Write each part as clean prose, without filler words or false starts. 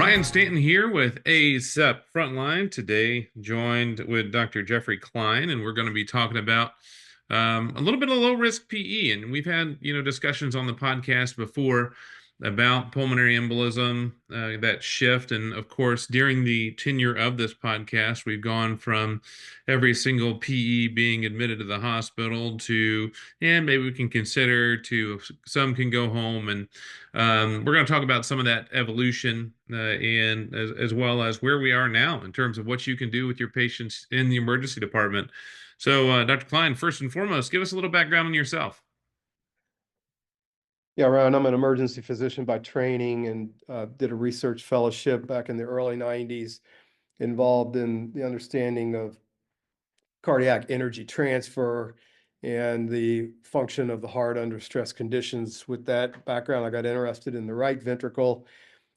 Ryan Stanton here with ASEP Frontline. Today, joined with Dr. Jeffrey Kline, and we're going to be talking about a little bit of low risk PE. And we've had discussions on the podcast before about pulmonary embolism, that shift, and of course, during the tenure of this podcast, we've gone from every single PE being admitted to the hospital to, and maybe we can consider to some can go home and we're going to talk about some of that evolution and as well as where we are now in terms of what you can do with your patients in the emergency department. So, Dr. Kline, first and foremost, give us a little background on yourself. Yeah, Ryan, I'm an emergency physician by training and did a research fellowship back in the early 90s, involved in the understanding of cardiac energy transfer and the function of the heart under stress conditions. With that background, I got interested in the right ventricle,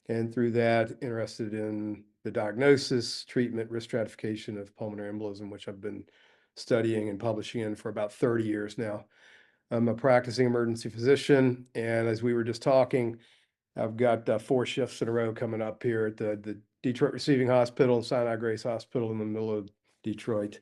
and through that, interested in the diagnosis, treatment, risk stratification of pulmonary embolism, which I've been studying and publishing in for about 30 years now. I'm a practicing emergency physician, and as we were just talking, I've got 4 shifts in a row coming up here at the Detroit Receiving Hospital and Sinai Grace Hospital in the middle of Detroit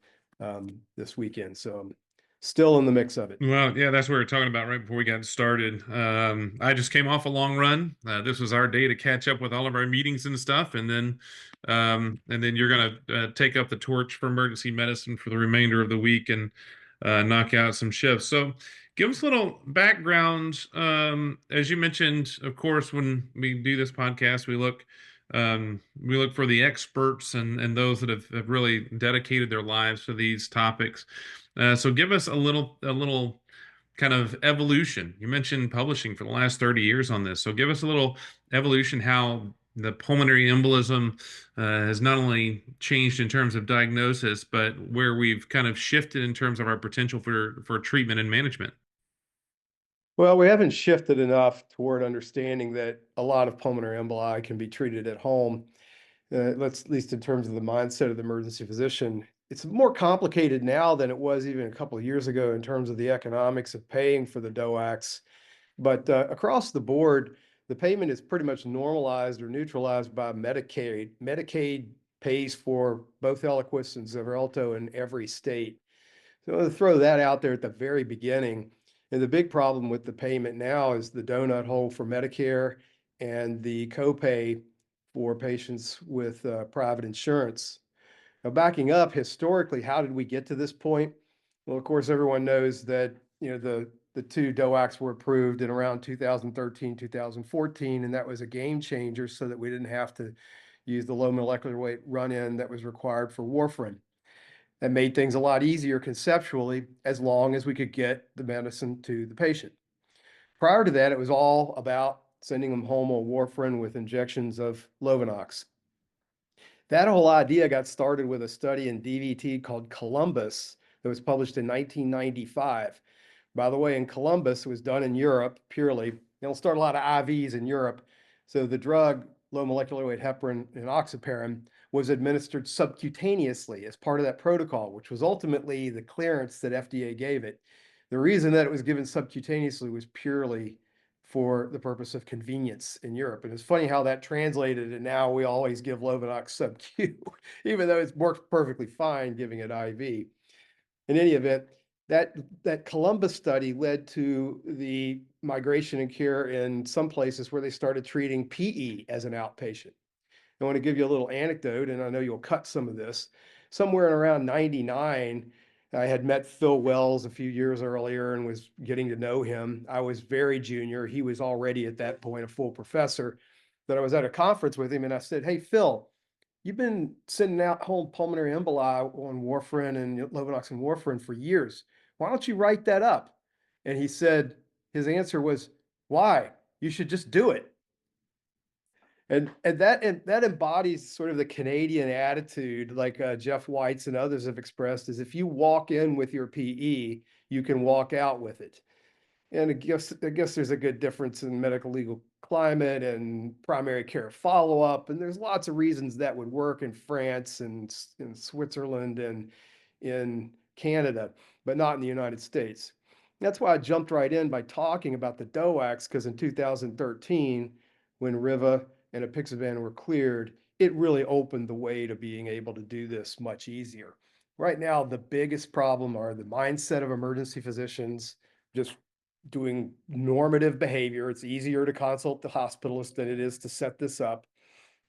this weekend. So I'm still in the mix of it. Well, yeah, that's what we were talking about right before we got started. I just came off a long run. This was our day to catch up with all of our meetings and stuff, and then you're going to take up the torch for emergency medicine for the remainder of the week and knock out some shifts. So, give us a little background. As you mentioned, of course, when we do this podcast, we look for the experts and those that have really dedicated their lives to these topics. So give us a little kind of evolution. You mentioned publishing for the last 30 years on this. So give us a little evolution how the pulmonary embolism has not only changed in terms of diagnosis, but where we've kind of shifted in terms of our potential for treatment and management. Well, we haven't shifted enough toward understanding that a lot of pulmonary emboli can be treated at home. Let's, at least in terms of the mindset of the emergency physician, it's more complicated now than it was even a couple of years ago in terms of the economics of paying for the DOACs. But across the board, the payment is pretty much normalized or neutralized by Medicaid. Medicaid pays for both Eliquis and Xarelto in every state. So I'm going to throw that out there at the very beginning. And the big problem with the payment now is the donut hole for Medicare and the copay for patients with private insurance. Now, backing up historically, how did we get to this point? Well, of course, everyone knows that the 2 DOACs were approved in around 2013, 2014, and that was a game changer so that we didn't have to use the low molecular weight run-in that was required for warfarin. That made things a lot easier conceptually, as long as we could get the medicine to the patient. Prior to that, it was all about sending them home on warfarin with injections of Lovenox. That whole idea got started with a study in DVT called Columbus that was published in 1995. By the way, in Columbus, it was done in Europe purely. They don't start a lot of IVs in Europe. So the drug, low molecular weight heparin and oxyparin, was administered subcutaneously as part of that protocol, which was ultimately the clearance that FDA gave it. The reason that it was given subcutaneously was purely for the purpose of convenience in Europe. And it's funny how that translated, and now we always give Lovenox sub-Q, even though it works perfectly fine giving it IV. In any event, that Columbus study led to the migration and cure in some places where they started treating PE as an outpatient. I want to give you a little anecdote, and I know you'll cut some of this. Somewhere in around 99, I had met Phil Wells a few years earlier and was getting to know him. I was very junior. He was already at that point a full professor. But I was at a conference with him and I said, "Hey, Phil, you've been sending out home pulmonary emboli on warfarin and Lovenox and warfarin for years. Why don't you write that up?" And he said, his answer was, "Why? You should just do it." And that embodies sort of the Canadian attitude, like Jeff Whites and others have expressed, is if you walk in with your PE, you can walk out with it. And I guess there's a good difference in medical legal climate and primary care follow-up, and there's lots of reasons that would work in France and in Switzerland and in Canada, but not in the United States. That's why I jumped right in by talking about the DOACs, because in 2013, when Riva and apixaban were cleared, it really opened the way to being able to do this much easier. Right now, the biggest problem are the mindset of emergency physicians just doing normative behavior. It's easier to consult the hospitalist than it is to set this up.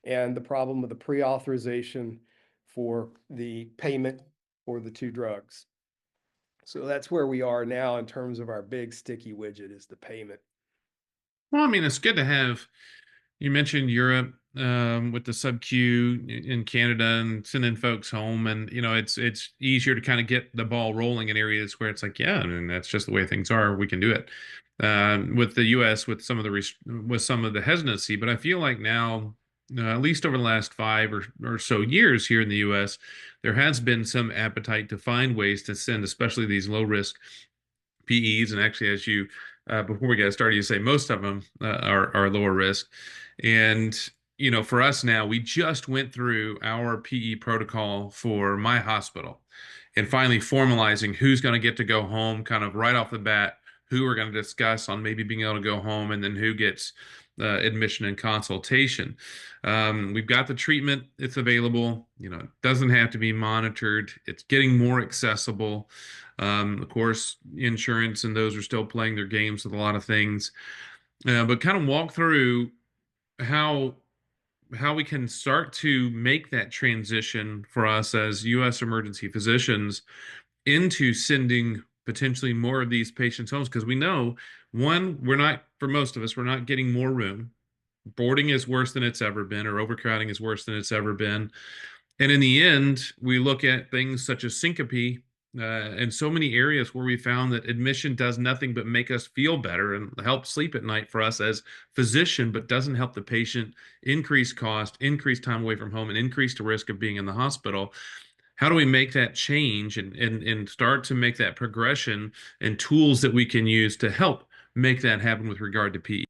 And the problem with the pre-authorization for the payment for the two drugs. So that's where we are now in terms of our big sticky widget is the payment. Well, I mean, it's good to have. You mentioned Europe with the sub Q in Canada and sending folks home, and it's easier to kind of get the ball rolling in areas where it's like, yeah, I mean that's just the way things are. We can do it. With the U.S. with some of the hesitancy, but I feel like now, at least over the last 5 or so years here in the U.S., there has been some appetite to find ways to send, especially these low risk PEs. And actually, as you before we got started, you say most of them are lower risk. And for us now, we just went through our PE protocol for my hospital, and finally formalizing who's going to get to go home, kind of right off the bat, who we're going to discuss on maybe being able to go home, and then who gets admission and consultation. We've got the treatment; it's available. It doesn't have to be monitored. It's getting more accessible. Of course, insurance and those are still playing their games with a lot of things. But kind of walk through how how we can start to make that transition for us as U.S. emergency physicians into sending potentially more of these patients homes, because we know, one, we're not, for most of us, we're not getting more room. Boarding is worse than it's ever been, or overcrowding is worse than it's ever been. And in the end, we look at things such as syncope and so many areas where we found that admission does nothing but make us feel better and help sleep at night for us as physician, but doesn't help the patient, increase cost, increase time away from home, and increase the risk of being in the hospital. How do we make that change and start to make that progression and tools that we can use to help make that happen with regard to PE?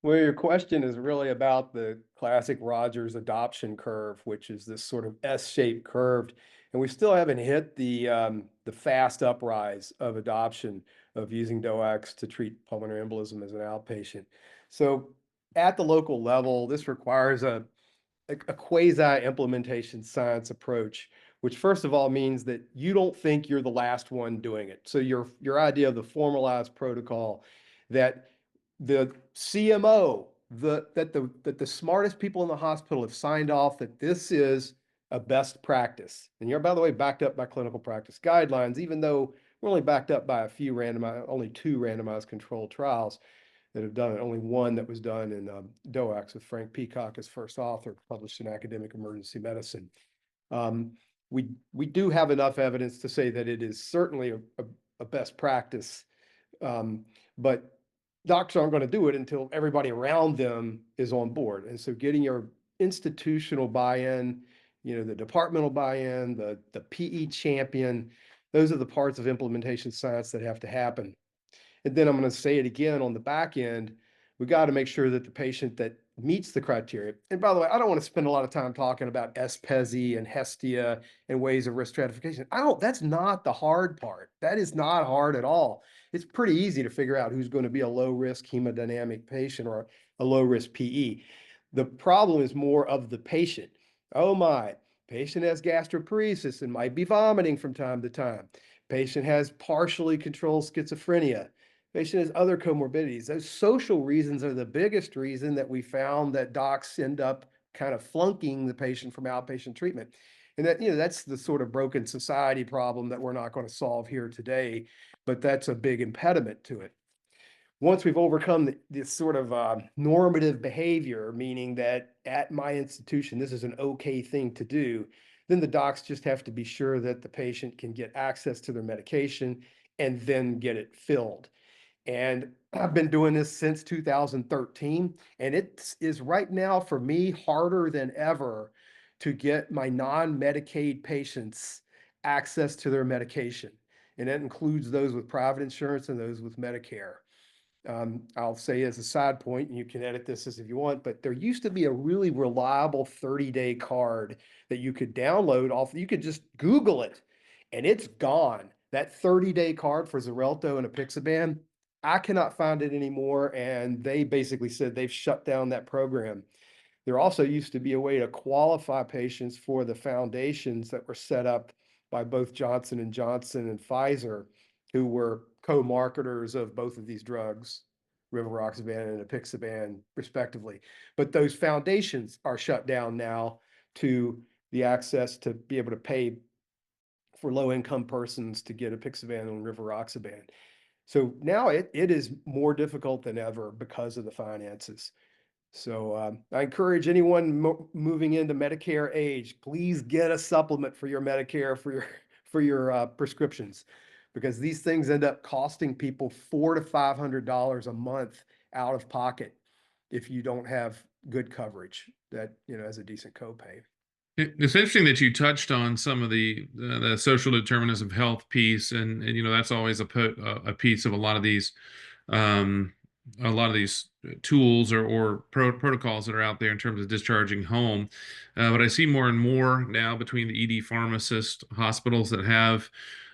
Well, your question is really about the classic Rogers adoption curve, which is this sort of S-shaped curve, and we still haven't hit the fast uprise of adoption of using DOACs to treat pulmonary embolism as an outpatient. So at the local level, this requires a quasi implementation science approach, which first of all means that you don't think you're the last one doing it. So your idea of the formalized protocol that the CMO, that the smartest people in the hospital have signed off that this is a best practice. And you're, by the way, backed up by clinical practice guidelines, even though we're only backed up by only two randomized controlled trials that have done it. Only one that was done in DOACs with Frank Peacock as first author, published in Academic Emergency Medicine. Um, we do have enough evidence to say that it is certainly a best practice, but doctors aren't going to do it until everybody around them is on board. And so getting your institutional buy-in, the departmental buy-in, the PE champion, those are the parts of implementation science that have to happen. And then I'm going to say it again on the back end, we got to make sure that the patient that meets the criteria. And by the way, I don't want to spend a lot of time talking about SPESI and Hestia and ways of risk stratification. That's not the hard part. That is not hard at all. It's pretty easy to figure out who's going to be a low risk hemodynamic patient or a low risk PE. The problem is more of the patient. Oh my, patient has gastroparesis and might be vomiting from time to time. Patient has partially controlled schizophrenia. Patient has other comorbidities. Those social reasons are the biggest reason that we found that docs end up kind of flunking the patient from outpatient treatment. And that's the sort of broken society problem that we're not going to solve here today, but that's a big impediment to it. Once we've overcome this sort of normative behavior, meaning that at my institution, this is an okay thing to do, then the docs just have to be sure that the patient can get access to their medication and then get it filled. And I've been doing this since 2013, and it is right now for me harder than ever to get my non-Medicaid patients access to their medication. And that includes those with private insurance and those with Medicare. I'll say as a side point, and you can edit this as if you want, but there used to be a really reliable 30-day card that you could download off. You could just Google it, and it's gone. That 30-day card for Xarelto and apixaban, I cannot find it anymore, and they basically said they've shut down that program. There also used to be a way to qualify patients for the foundations that were set up by both Johnson and Johnson and Pfizer, who were co-marketers of both of these drugs, rivaroxaban and apixaban, respectively. But those foundations are shut down now to the access to be able to pay for low-income persons to get apixaban and rivaroxaban. So now it is more difficult than ever because of the finances. So I encourage anyone moving into Medicare age, please get a supplement for your Medicare for your prescriptions, because these things end up costing people $400 to $500 a month out of pocket if you don't have good coverage that has a decent copay. It's interesting that you touched on some of the social determinants of health piece, and that's always a piece of um, a lot of these tools or protocols that are out there in terms of discharging home. But I see more and more now between the ED pharmacist hospitals that have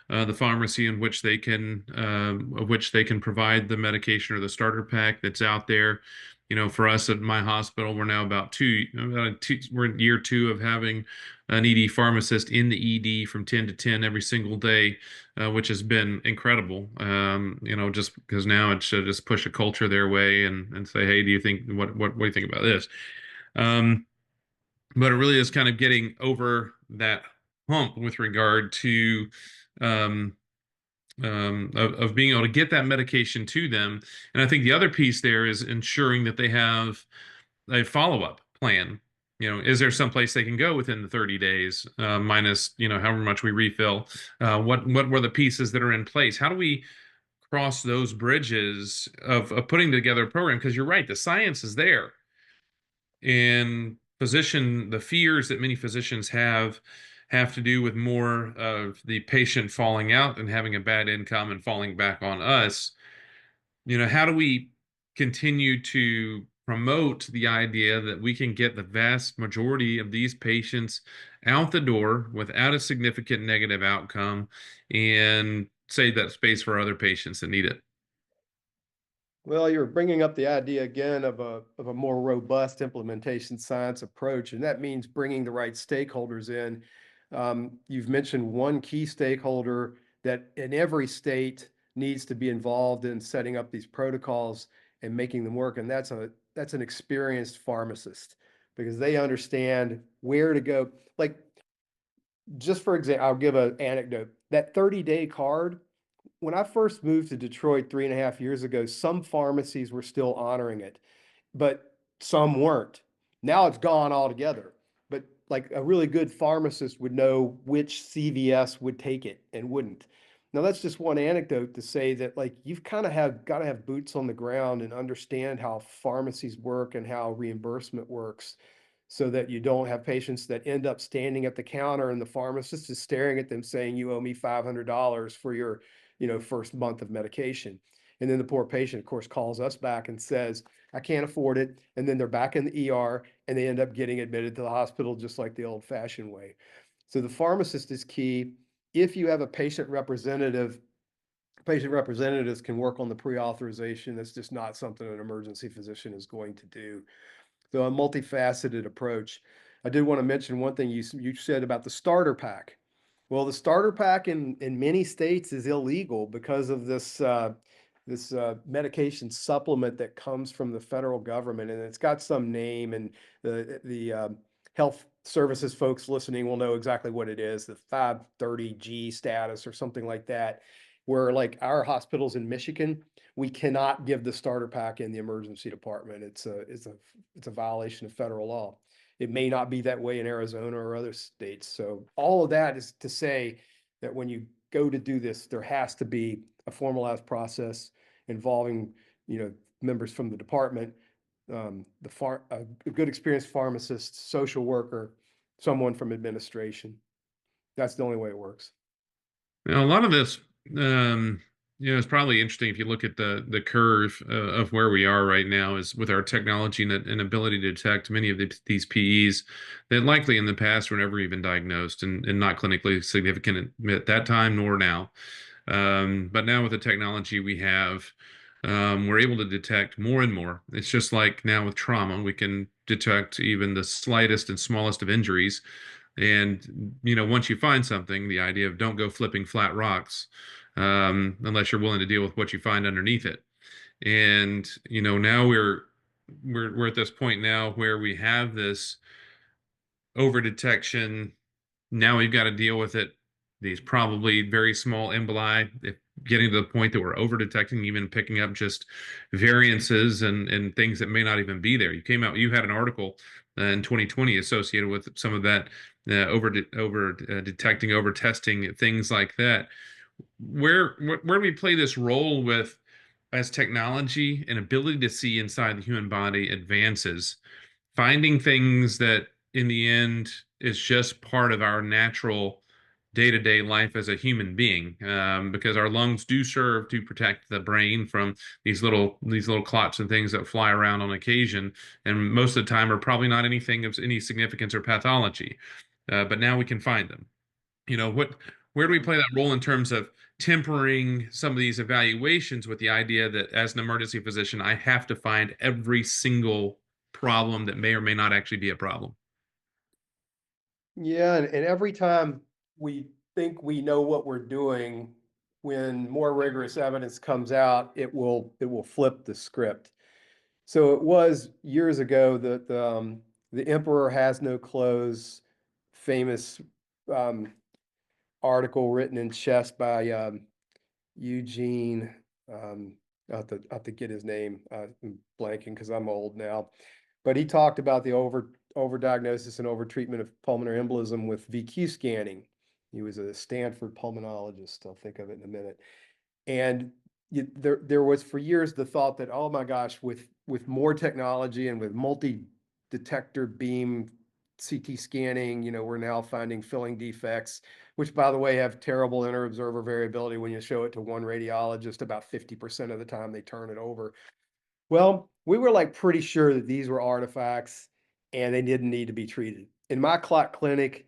the pharmacy in which they can of which they can provide the medication or the starter pack that's out there. For us at my hospital, we're now we're in year two of having an ED pharmacist in the ED from 10 to 10 every single day, which has been incredible. Just because now it should just push a culture their way and say, hey, do you think what do you think about this? Um, but it really is kind of getting over that hump with regard to um, of being able to get that medication to them. And I think the other piece there is ensuring that they have a follow-up plan. Is there someplace they can go within the 30 days, minus, however much we refill? What were the pieces that are in place? How do we cross those bridges of putting together a program? Because you're right, the science is there. And the fears that many physicians have to do with more of the patient falling out and having a bad income and falling back on us. How do we continue to promote the idea that we can get the vast majority of these patients out the door without a significant negative outcome and save that space for other patients that need it? Well, you're bringing up the idea again of a more robust implementation science approach, and that means bringing the right stakeholders in. You've mentioned one key stakeholder that in every state needs to be involved in setting up these protocols and making them work, and that's an experienced pharmacist, because they understand where to go. Like, just for example, I'll give an anecdote. That 30-day card, when I first moved to Detroit 3.5 years ago, some pharmacies were still honoring it, but some weren't. Now it's gone altogether. But like a really good pharmacist would know which CVS would take it and wouldn't. Now that's just one anecdote to say that like you've kind of have got to have boots on the ground and understand how pharmacies work and how reimbursement works, so that you don't have patients that end up standing at the counter and the pharmacist is staring at them saying, you owe me $500 for your, first month of medication. And then the poor patient, of course, calls us back and says, I can't afford it. And then they're back in the ER and they end up getting admitted to the hospital just like the old fashioned way. So the pharmacist is key. If you have a patient representatives can work on the pre-authorization. That's just not something an emergency physician is going to do. So a multifaceted approach. I did want to mention one thing you said about the starter pack. Well, the starter pack in many states is illegal because of this medication supplement that comes from the federal government, and it's got some name, and the health services folks listening will know exactly what it is, the 530G status or something like that, where like our hospitals in Michigan, we cannot give the starter pack in the emergency department. It's a violation of federal law. It may not be that way in Arizona or other states. So all of that is to say that when you go to do this, there has to be a formalized process involving, members from the department, a good experienced pharmacist, social worker, someone from administration. That's the only way it works. Now, a lot of this, it's probably interesting if you look at the curve of where we are right now is with our technology and ability to detect many of these PEs that likely in the past were never even diagnosed and not clinically significant at that time nor now. But now with the technology we have, we're able to detect more and more. It's just like now with trauma, we can detect even the slightest and smallest of injuries. And, once you find something, the idea of don't go flipping flat rocks, unless you're willing to deal with what you find underneath it. And, now we're at this point now where we have this over detection. Now we've got to deal with it. These probably very small emboli, if getting to the point that we're over detecting, even picking up just variances and things that may not even be there. You had an article in 2020 associated with some of that over detecting, over testing, things like that. Where do we play this role with as technology and ability to see inside the human body advances, finding things that in the end is just part of our natural day-to-day life as a human being, because our lungs do serve to protect the brain from these little clots and things that fly around on occasion, and most of the time are probably not anything of any significance or pathology. But now we can find them. Where do we play that role in terms of tempering some of these evaluations with the idea that as an emergency physician, I have to find every single problem that may or may not actually be a problem? Yeah, and every time we think we know what we're doing, when more rigorous evidence comes out, it will flip the script. So it was years ago that the emperor has no clothes, famous um, article written in chess by Eugene. Um, I have to get his name. I'm blanking because I'm old now, but he talked about the overdiagnosis and overtreatment of pulmonary embolism with VQ scanning. He was a Stanford pulmonologist. I'll think of it in a minute. And there was for years the thought that, oh my gosh, with more technology and with multi-detector beam CT scanning, we're now finding filling defects, which by the way have terrible inter-observer variability. When you show it to one radiologist, about 50% of the time they turn it over. Well, we were like pretty sure that these were artifacts and they didn't need to be treated. In my clot clinic,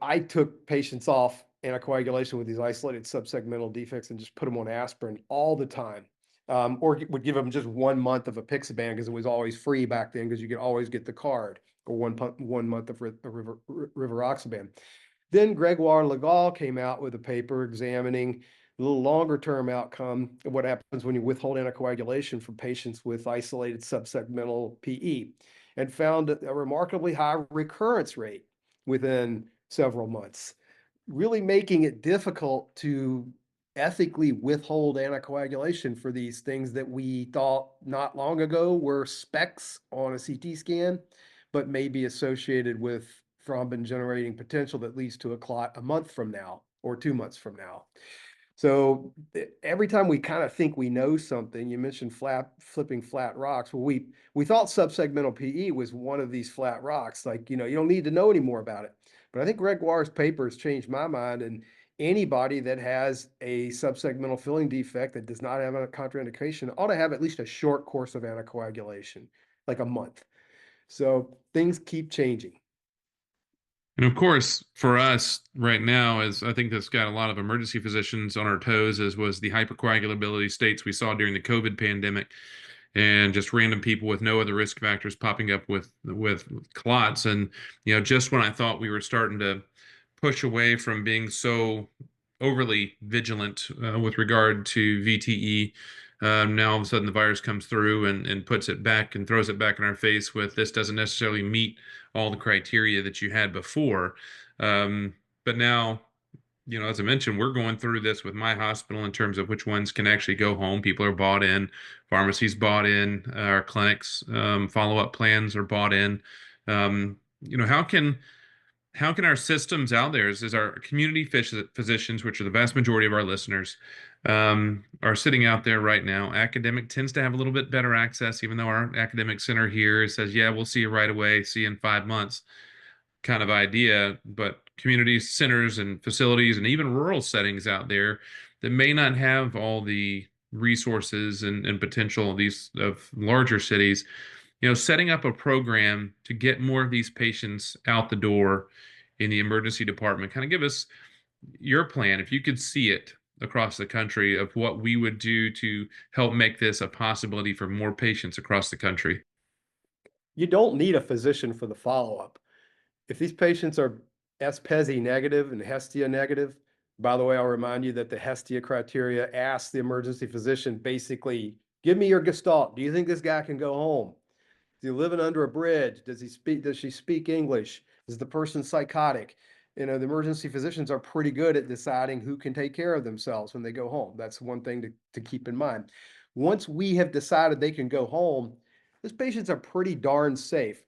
I took patients off anticoagulation with these isolated subsegmental defects and just put them on aspirin all the time. Or would give them just 1 month of apixaban because it was always free back then because you could always get the card, or 1 month of rivaroxaban. Then Gregoire Legal came out with a paper examining a little longer term outcome of what happens when you withhold anticoagulation from patients with isolated subsegmental PE, and found a remarkably high recurrence rate within several months, really making it difficult to ethically withhold anticoagulation for these things that we thought not long ago were specks on a CT scan, but may be associated with thrombin generating potential that leads to a clot a month from now or 2 months from now. So every time we kind of think we know something, you mentioned flipping flat rocks. Well, we thought subsegmental PE was one of these flat rocks. Like, you don't need to know any more about it. But I think Gregoire's paper has changed my mind. And anybody that has a subsegmental filling defect that does not have a contraindication ought to have at least a short course of anticoagulation, like a month. So things keep changing. And of course, for us right now, as I think that's got a lot of emergency physicians on our toes, as was the hypercoagulability states we saw during the COVID pandemic, and just random people with no other risk factors popping up with clots. And just when I thought we were starting to push away from being so overly vigilant with regard to VTE, now all of a sudden the virus comes through and puts it back and throws it back in our face with this doesn't necessarily meet all the criteria that you had before. But now, as I mentioned, we're going through this with my hospital in terms of which ones can actually go home. People are bought in, pharmacies bought in, our clinics, follow-up plans are bought in. How can our systems out there, is our community physicians, which are the vast majority of our listeners, are sitting out there right now. Academic tends to have a little bit better access, even though our academic center here says, yeah, we'll see you right away, see you in 5 months kind of idea. But community centers and facilities and even rural settings out there that may not have all the resources and potential of these of larger cities, setting up a program to get more of these patients out the door in the emergency department. Kind of give us your plan, if you could see it, across the country of what we would do to help make this a possibility for more patients across the country. You don't need a physician for the follow-up. If these patients are SPESI negative and Hestia negative, by the way, I'll remind you that the Hestia criteria asks the emergency physician basically, give me your gestalt. Do you think this guy can go home? Is he living under a bridge? Does she speak English? Is the person psychotic? You know, the emergency physicians are pretty good at deciding who can take care of themselves when they go home. That's one thing to keep in mind. Once we have decided they can go home, those patients are pretty darn safe.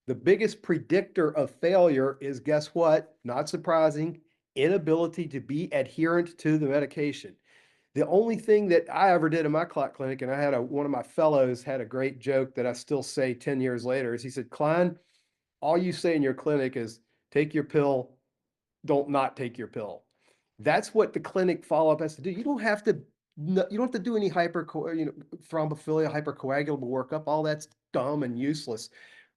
The biggest predictor of failure is, guess what? Not surprising, inability to be adherent to the medication. The only thing that I ever did in my clot clinic, and I had one of my fellows had a great joke that I still say 10 years later, is he said, Kline, all you say in your clinic is take your pill, don't not take your pill. That's what the clinic follow-up has to do. You don't have to do any thrombophilia, hypercoagulable workup. All that's dumb and useless.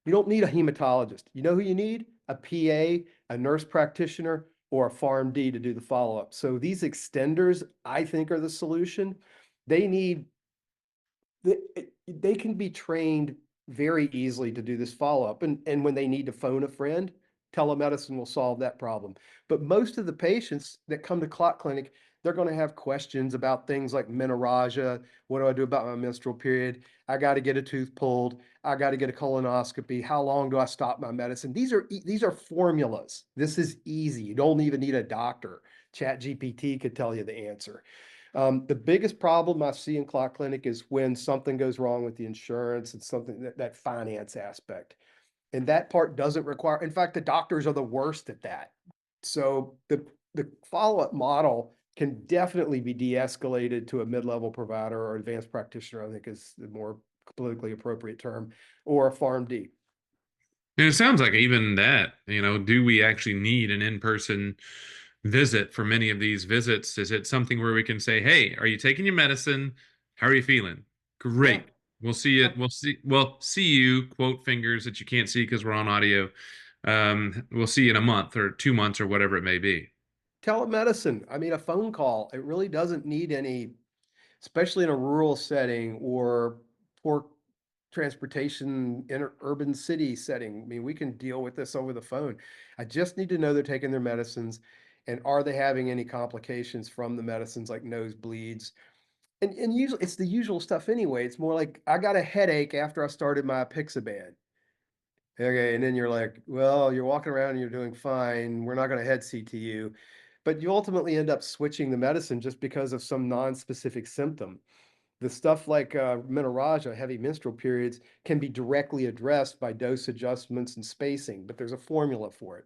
You don't need a hematologist. You know who you need? A PA, a nurse practitioner, or a PharmD to do the follow-up. So these extenders, I think, are the solution. They need they can be trained very easily to do this follow-up. And when they need to phone a friend, telemedicine will solve that problem. But most of the patients that come to clot clinic, they're going to have questions about things like menorrhagia. What do I do about my menstrual period? I got to get a tooth pulled. I got to get a colonoscopy. How long do I stop my medicine? These are formulas. This is easy. You don't even need a doctor. Chat GPT could tell you the answer. The biggest problem I see in clot clinic is when something goes wrong with the insurance and something that finance aspect. And that part doesn't require, in fact, the doctors are the worst at that. So the follow-up model can definitely be de-escalated to a mid-level provider or advanced practitioner, I think is the more politically appropriate term, or a PharmD. And it sounds like even that, do we actually need an in-person visit for many of these visits? Is it something where we can say, "Hey, are you taking your medicine? How are you feeling? Yeah. Great. We'll see it. We'll see you, quote fingers that you can't see because we're on audio. We'll see you in a month or 2 months or whatever it may be." Telemedicine. I mean, a phone call. It really doesn't need any, especially in a rural setting or poor transportation in an urban city setting. I mean, we can deal with this over the phone. I just need to know they're taking their medicines and are they having any complications from the medicines like nosebleeds. And usually it's the usual stuff anyway. It's more like I got a headache after I started my Apixaban. Okay, and then you're like, well, you're walking around and you're doing fine. We're not going to head CTU. But you ultimately end up switching the medicine just because of some non-specific symptom. The stuff like menorrhagia, heavy menstrual periods, can be directly addressed by dose adjustments and spacing, but there's a formula for it.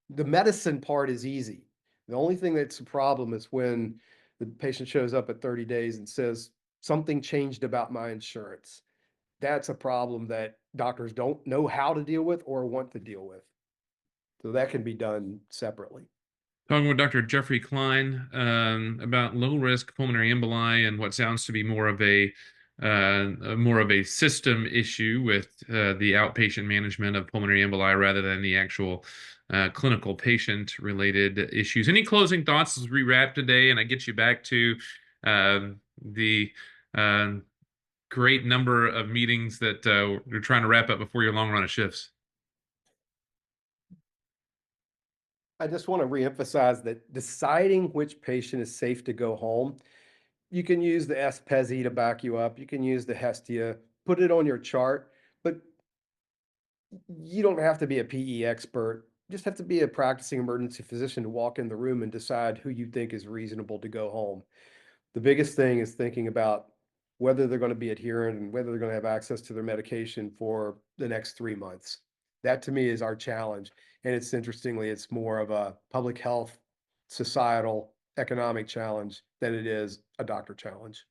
The medicine part is easy. The only thing that's a problem is when the patient shows up at 30 days and says, something changed about my insurance. That's a problem that doctors don't know how to deal with or want to deal with. So that can be done separately. Talking with Dr. Jeffrey Kline about low risk pulmonary emboli and what sounds to be more of a system issue with the outpatient management of pulmonary emboli rather than the actual clinical patient related issues. Any closing thoughts as we wrap today and I get you back to the uh, great number of meetings that we're trying to wrap up before your long run of shifts? I just want to reemphasize that deciding which patient is safe to go home, you can use the SPESI to back you up. You can use the Hestia, put it on your chart, but you don't have to be a PE expert. You just have to be a practicing emergency physician to walk in the room and decide who you think is reasonable to go home. The biggest thing is thinking about whether they're going to be adherent and whether they're going to have access to their medication for the next 3 months. That to me is our challenge. And it's interestingly, it's more of a public health, societal, economic challenge than it is a doctor challenge.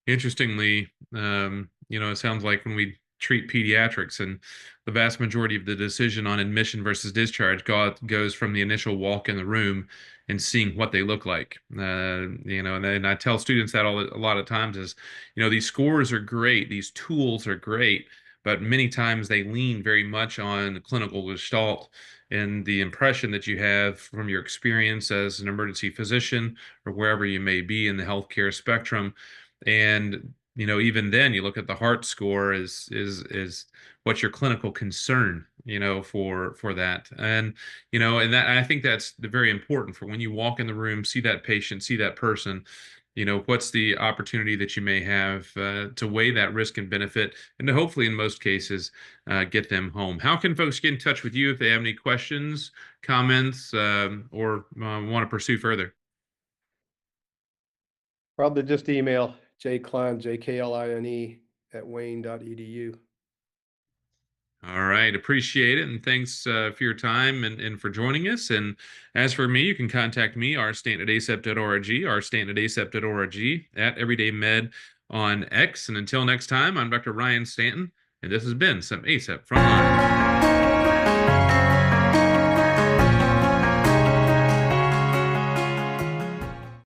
Interestingly, it sounds like when we treat pediatrics and the vast majority of the decision on admission versus discharge goes from the initial walk in the room and seeing what they look like. And I tell students that a lot of times is, these scores are great, these tools are great, but many times they lean very much on clinical gestalt and the impression that you have from your experience as an emergency physician or wherever you may be in the healthcare spectrum. And even then, you look at the heart score is what's your clinical concern, for that. And that, I think that's very important for when you walk in the room, see that patient, see that person, what's the opportunity that you may have to weigh that risk and benefit, and to hopefully, in most cases, get them home. How can folks get in touch with you if they have any questions, comments, or want to pursue further? Probably just email jkline, jkline @wayne.edu. All right, appreciate it, and thanks for your time and for joining us. And as for me, you can contact me, rstant@acep.org, rstant@acep.org, at everydaymed on X. And until next time, I'm Dr. Ryan Stanton, and this has been some ACEP Frontline.